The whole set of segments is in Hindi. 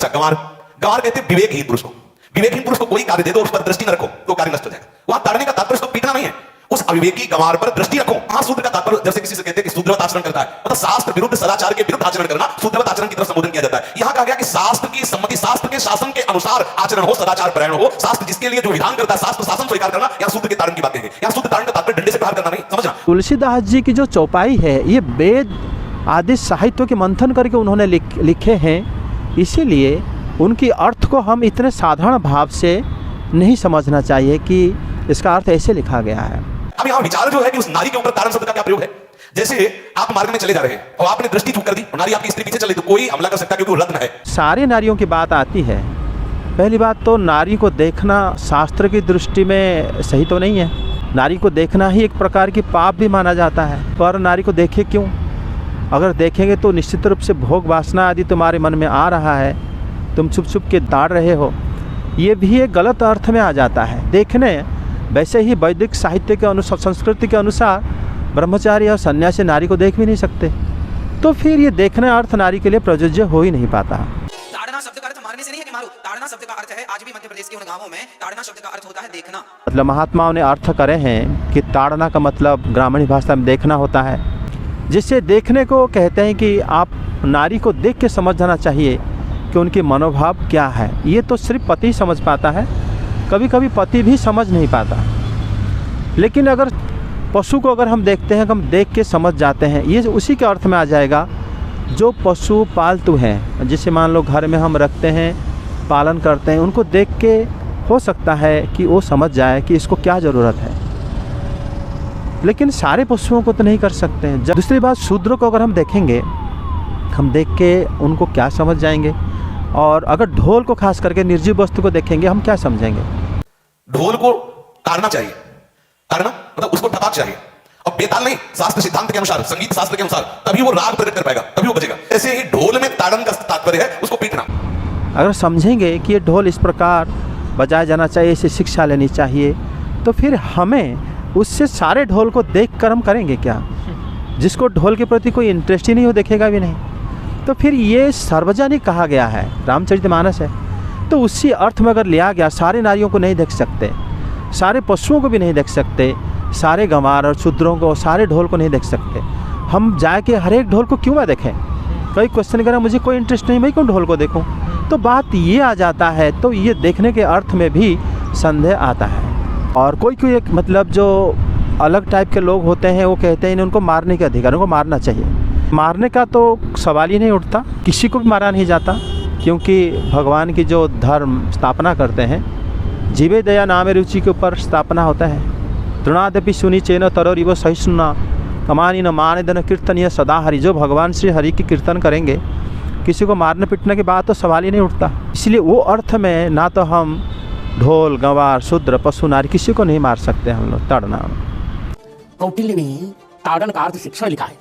गंवार गंवार कहते हैं विवेकहीन पुरुष को। विवेकहीन पुरुष को कोई कार्य दे दो, उस पर दृष्टि न रखो तो कार्य नष्ट हो जाएगा। वहां ताड़ने का तात्पर्य उसको पीटना नहीं है, उस अविवेकी गंवार पर दृष्टि रखो। हाँ, शूद्र का तात्पर्य जैसे किसी से कहते हैं कि शूद्रवत आचरण करता है, मतलब शास्त्र विरुद्ध सदाचार के विरुद्ध आचरण करना शूद्रवत आचरण की तरफ संबोधन किया जाता है। यहां कहा गया कि शास्त्र की सम्मति, शास्त्र के शासन के अनुसार आचरण हो, सदाचार परायण हो, शास्त्र जिसके लिए जो विधान करता है शास्त्र शासन स्वीकार करना। यहां शूद्र के ताड़न की बात कही। यहां शूद्र ताड़न का तात्पर्य डंडे से प्रहार करना नहीं, समझना। तुलसीदास जी की जो चौपाई है ये वेद आदि साहित्यों के मंथन करके उन्होंने लिखे हैं, इसीलिए उनकी अर्थ को हम इतने साधारण भाव से नहीं समझना चाहिए कि इसका अर्थ ऐसे लिखा गया है। अब यहाँ विचार जो है कि उस नारी के ऊपर ताड़न शब्द का क्या प्रयोग है। जैसे आप मार्ग में चले जा रहे हैं और आपने दृष्टि चूक कर दी और नारी आपकी स्त्री पीछे चली तो कोई हमला कर सकता है क्योंकि वो रत्न है। सारी नारियों की बात आती है। पहली बात तो नारी को देखना शास्त्र की दृष्टि में सही तो नहीं है। नारी को देखना ही एक प्रकार की पाप भी माना जाता है। पर नारी को देखे क्यों? अगर देखेंगे तो निश्चित रूप से भोग वासना आदि तुम्हारे मन में आ रहा है, तुम छुप छुप के दाड़ रहे हो, ये भी एक गलत अर्थ में आ जाता है। देखने वैसे ही वैदिक साहित्य के अनुसार, संस्कृति के अनुसार ब्रह्मचारी और सन्यासी नारी को देख भी नहीं सकते, तो फिर ये देखना अर्थ नारी के लिए प्रयोज्य हो ही नहीं पाता। ताड़ना शब्द का अर्थ मारने से नहीं है कि मारो। ताड़ना शब्द का अर्थ है, आज भी मध्य प्रदेश के उन गांवों में ताड़ना शब्द का अर्थ होता है देखना। मतलब महात्माओं ने अर्थ करे हैं कि ताड़ना का मतलब ग्रामीण भाषा में देखना होता है, जिससे देखने को कहते हैं कि आप नारी को देख के समझ जाना चाहिए कि उनकी मनोभाव क्या है। ये तो सिर्फ पति ही समझ पाता है, कभी कभी पति भी समझ नहीं पाता। लेकिन अगर पशु को अगर हम देखते हैं, हम देख के समझ जाते हैं, ये उसी के अर्थ में आ जाएगा। जो पशु पालतू हैं, जिसे मान लो घर में हम रखते हैं, पालन करते हैं, उनको देख के हो सकता है कि वो समझ जाए कि इसको क्या ज़रूरत है। लेकिन सारे पशुओं को तो नहीं कर सकते हैं। दूसरी बात, शूद्र को अगर हम देखेंगे, हम देख के उनको क्या समझ जाएंगे। और अगर ढोल को खास करके निर्जीव वस्तु को देखेंगे, हम क्या समझेंगे? ढोल को ताड़ना चाहिए, ताड़ना मतलब उसको ठपाक चाहिए, और बेताल नहीं। शास्त्र सिद्धांत के अनुसार, संगीत शास्त्र के अनुसार तभी वो राग प्रकट कर पाएगा, तभी वो बजेगा। ऐसे ही ढोल में ताड़न का तात्पर्य है उसको पीटना। अगर समझेंगे कि ये ढोल इस प्रकार बजाया जाना चाहिए, इसे शिक्षा लेनी चाहिए, तो फिर हमें उससे सारे ढोल को देख कर हम करेंगे क्या? जिसको ढोल के प्रति कोई इंटरेस्ट ही नहीं हो, देखेगा भी नहीं। तो फिर ये सार्वजनिक कहा गया है, रामचरितमानस है, तो उसी अर्थ में अगर लिया गया, सारे नारियों को नहीं देख सकते, सारे पशुओं को भी नहीं देख सकते, सारे गंवार और शूद्रों को, सारे ढोल को नहीं देख सकते। हम जाके हर एक ढोल को क्यों मैं देखें? कोई क्वेश्चन करें, मुझे कोई इंटरेस्ट नहीं, मैं क्यों ढोल को देखूं? तो बात ये आ जाता है। तो ये देखने के अर्थ में भी संदेह आता है। और कोई कोई एक मतलब जो अलग टाइप के लोग होते हैं, वो कहते हैं उनको मारने के अधिकार, उनको मारना चाहिए। मारने का तो सवाल ही नहीं उठता, किसी को भी मारा नहीं जाता, क्योंकि भगवान की जो धर्म स्थापना करते हैं, जीवे दया नाम रुचि के ऊपर स्थापना होता है। तृणादपि सुनी चेन तरोर इव सहिष्णुना कमानी न मान दन कीर्तनीय सदा हरि। जो भगवान श्री हरि की कीर्तन करेंगे, किसी को मारने पीटने की बात तो सवाल ही नहीं उठता। इसलिए वो अर्थ में ना तो हम ढोल, गंवार, शूद्र, पशु, नारी किसी को नहीं मार सकते हम लोग ताड़ना। कौटिल्य ने ताड़न का अर्थ शिक्षण लिखा है।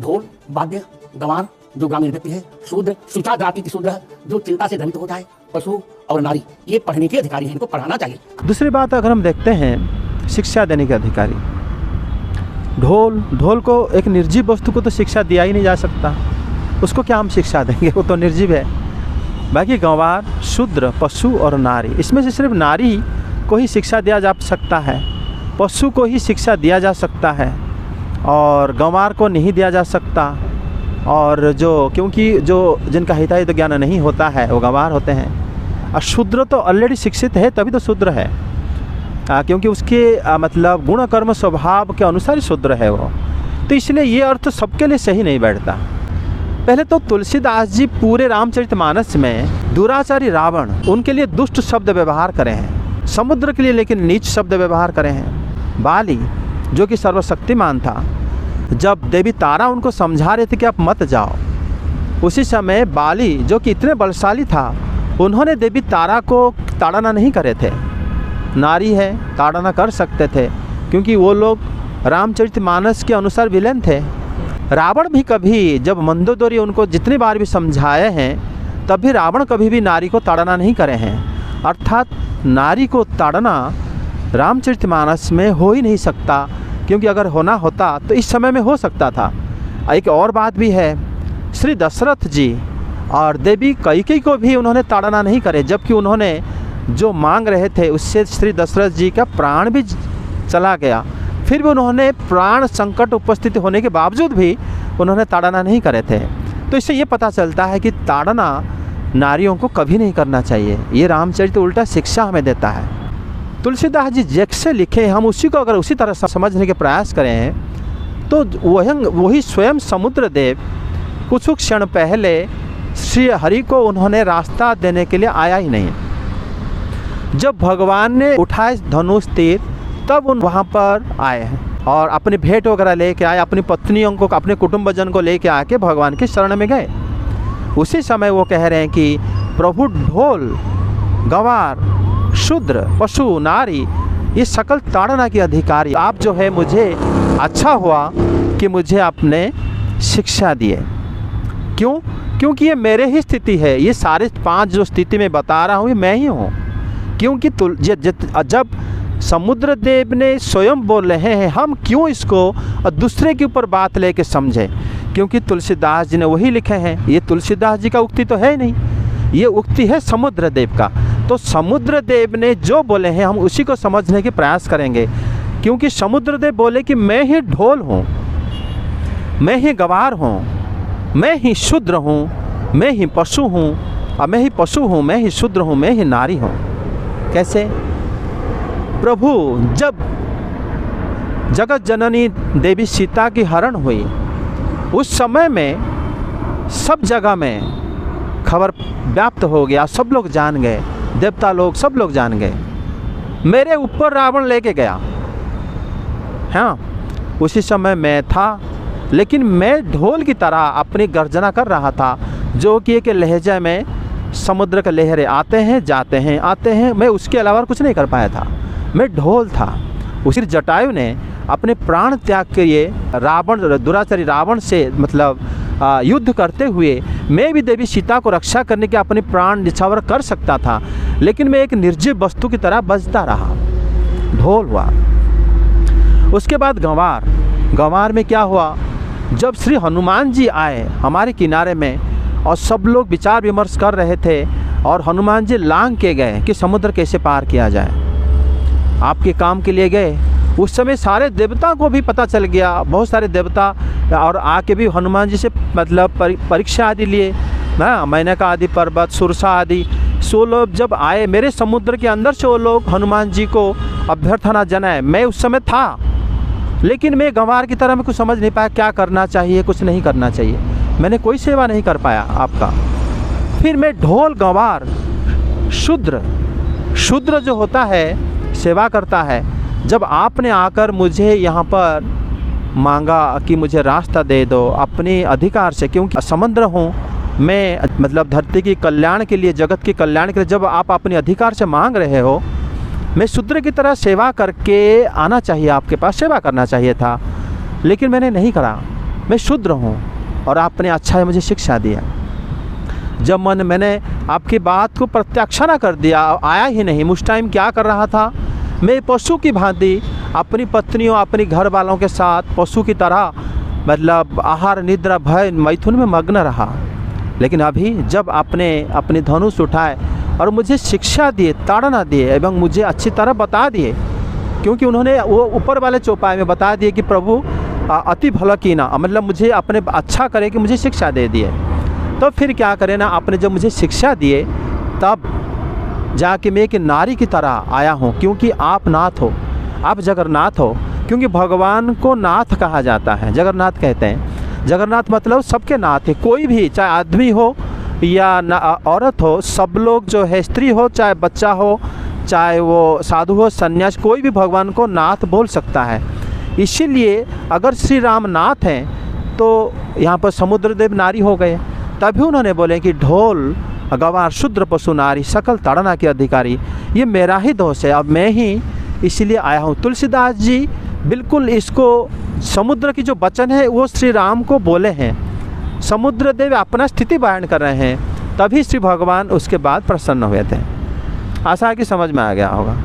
ढोल, वाद्य, गंवार जो ग्रामीण व्यक्ति है, शूद्र शुचा जाति की शूद्र जो चिंता से भ्रमित हो जाए, पशु और नारी ये पढ़ने के अधिकारी हैं, इनको पढ़ाना चाहिए। दूसरी बात अगर हम देखते हैं शिक्षा देने के अधिकारी, ढोल को एक निर्जीव वस्तु को तो शिक्षा दिया ही नहीं जा सकता, उसको क्या हम शिक्षा देंगे? वो तो निर्जीव है। बाकी गंवार, शूद्र, पशु और नारी, इसमें से सिर्फ नारी को ही शिक्षा दिया जा सकता है, पशु को ही शिक्षा दिया जा सकता है, और गंवार को नहीं दिया जा सकता। और क्योंकि जिनका हिताहित तो ज्ञान नहीं होता है वो गंवार होते हैं। और शूद्र तो ऑलरेडी शिक्षित है, तभी तो शूद्र है, क्योंकि उसके मतलब गुण कर्म स्वभाव के अनुसार ही शूद्र है वो। तो इसलिए ये अर्थ सबके लिए सही नहीं बैठता। पहले तो तुलसीदास जी पूरे रामचरितमानस में दुराचारी रावण, उनके लिए दुष्ट शब्द व्यवहार करे हैं, समुद्र के लिए लेकिन नीच शब्द व्यवहार करे हैं। बाली जो कि सर्वशक्तिमान था, जब देवी तारा उनको समझा रहे थे कि आप मत जाओ, उसी समय बाली जो कि इतने बलशाली था, उन्होंने देवी तारा को ताड़ना नहीं करे थे। नारी है, ताड़ना कर सकते थे, क्योंकि वो लोग रामचरितमानस के अनुसार विलेन थे। रावण भी कभी, जब मंदोदरी उनको जितनी बार भी समझाए हैं, तब भी रावण कभी भी नारी को ताड़ना नहीं करे हैं। अर्थात नारी को ताड़ना रामचरितमानस में हो ही नहीं सकता, क्योंकि अगर होना होता तो इस समय में हो सकता था। एक और बात भी है, श्री दशरथ जी और देवी कैकेयी को भी उन्होंने ताड़ना नहीं करे, जबकि उन्होंने जो मांग रहे थे उससे श्री दशरथ जी का प्राण भी चला गया। फिर भी उन्होंने प्राण संकट उपस्थित होने के बावजूद भी उन्होंने ताड़ना नहीं करे थे। तो इससे ये पता चलता है कि ताड़ना नारियों को कभी नहीं करना चाहिए। ये रामचरित उल्टा शिक्षा हमें देता है। तुलसीदास जी जैसे लिखे हम उसी को अगर उसी तरह समझने के प्रयास करें तो वही स्वयं समुद्रदेव कुछ क्षण पहले श्री हरि को उन्होंने रास्ता देने के लिए आया ही नहीं। जब भगवान ने उठाए धनुष तीर तब उन वहाँ पर आए हैं और अपनी भेंट वगैरह लेके आए, अपनी पत्नियों को, अपने कुटुंबजन को लेके आके भगवान के शरण में गए। उसी समय वो कह रहे हैं कि प्रभु ढोल, गंवार, शूद्र, पशु, नारी ये सकल ताड़ना के अधिकारी आप जो है, मुझे अच्छा हुआ कि मुझे आपने शिक्षा दिए। क्यों? क्योंकि ये मेरे ही स्थिति है। ये सारे 5 जो स्थिति में बता रहा हूँ ये मैं ही हूँ। क्योंकि जब समुद्रदेव ने स्वयं बोल रहे हैं, हम क्यों इसको दूसरे के ऊपर बात लेके समझें? क्योंकि तुलसीदास जी ने वही लिखे हैं। ये तुलसीदास जी का उक्ति तो है नहीं, ये उक्ति है समुद्रदेव का। तो समुद्रदेव ने जो बोले हैं हम उसी को समझने के प्रयास करेंगे। क्योंकि समुद्रदेव बोले कि मैं ही ढोल हूँ, मैं ही गंवार हूँ, मैं ही शूद्र हूँ, मैं ही पशु हूँ, और मैं ही पशु हूँ, मैं ही शूद्र हूँ, मैं ही नारी हूँ। कैसे? प्रभु जब जगत जननी देवी सीता की हरण हुई उस समय में सब जगह में खबर व्याप्त हो गया, सब लोग जान गए, देवता लोग सब लोग जान गए, मेरे ऊपर रावण लेके गया। हाँ, उसी समय मैं था, लेकिन मैं ढोल की तरह अपनी गर्जना कर रहा था, जो कि एक लहजे में समुद्र के लहरें आते हैं जाते हैं आते हैं, मैं उसके अलावा कुछ नहीं कर पाया था। मैं ढोल था। उसी जटायु ने अपने प्राण त्याग के लिए रावण, दुराचारी रावण से मतलब युद्ध करते हुए मैं भी देवी सीता को रक्षा करने के अपने प्राण निछावर कर सकता था, लेकिन मैं एक निर्जीव वस्तु की तरह बजता रहा, ढोल हुआ। उसके बाद गंवार। गंवार में क्या हुआ? जब श्री हनुमान जी आए हमारे किनारे में और सब लोग विचार विमर्श कर रहे थे और हनुमान जी लांग के गए कि समुद्र कैसे पार किया जाए, आपके काम के लिए गए। उस समय सारे देवता को भी पता चल गया, बहुत सारे देवता और आके भी हनुमान जी से मतलब परीक्षा आदि लिए ना, मैनका आदि पर्वत, सुरसा आदि सो लोग जब आए मेरे समुद्र के अंदर से, वो लोग हनुमान जी को अभ्यर्थना जनाए। मैं उस समय था, लेकिन मैं गंवार की तरह मैं कुछ समझ नहीं पाया क्या करना चाहिए, कुछ नहीं करना चाहिए। मैंने कोई सेवा नहीं कर पाया आपका। फिर मैं ढोल, गंवार, शूद्र जो होता है सेवा करता है। जब आपने आकर मुझे यहाँ पर मांगा कि मुझे रास्ता दे दो अपने अधिकार से, क्योंकि समुद्र हूँ मैं, मतलब धरती की कल्याण के लिए, जगत के कल्याण के लिए जब आप अपने अधिकार से मांग रहे हो, मैं शूद्र की तरह सेवा करके आना चाहिए, आपके पास सेवा करना चाहिए था, लेकिन मैंने नहीं करा। मैं शूद्र हूँ और आपने अच्छा है मुझे शिक्षा दिया। जब मैंने आपकी बात को प्रत्याख्यान कर दिया, आया ही नहीं। उस टाइम क्या कर रहा था? मैं पशु की भांति अपनी पत्नियों, अपनी घर वालों के साथ पशु की तरह मतलब आहार, निद्रा, भय, मैथुन में मग्न रहा। लेकिन अभी जब आपने अपने धनुष उठाए और मुझे शिक्षा दिए, ताड़ना दिए एवं मुझे अच्छी तरह बता दिए, क्योंकि उन्होंने वो ऊपर वाले चौपाई में बता दिए कि प्रभु अति भला कीना, मतलब मुझे अपने अच्छा करे कि मुझे शिक्षा दे दिए। तो फिर क्या करें ना, आपने जब मुझे शिक्षा दिए तब जाके मैं एक नारी की तरह आया हूँ, क्योंकि आप नाथ हो, आप जगन्नाथ हो। क्योंकि भगवान को नाथ कहा जाता है, जगन्नाथ कहते हैं। जगन्नाथ मतलब सबके नाथ है, कोई भी, चाहे आदमी हो या औरत हो, सब लोग जो है, स्त्री हो चाहे बच्चा हो, चाहे वो साधु हो, सन्यास, कोई भी भगवान को नाथ बोल सकता है। इसीलिए अगर श्री राम नाथ हैं तो यहाँ पर समुद्रदेव नारी हो गए। तभी उन्होंने बोले कि ढोल, गंवार, शूद्र, पशु, नारी सकल ताड़ना के अधिकारी, ये मेरा ही दोष है, अब मैं ही इसीलिए आया हूँ। तुलसीदास जी बिल्कुल इसको, समुद्र की जो वचन है वो श्री राम को बोले हैं, समुद्रदेव अपना स्थिति बयान कर रहे हैं, तभी श्री भगवान उसके बाद प्रसन्न हुए थे। आशा है कि समझ में आ गया होगा।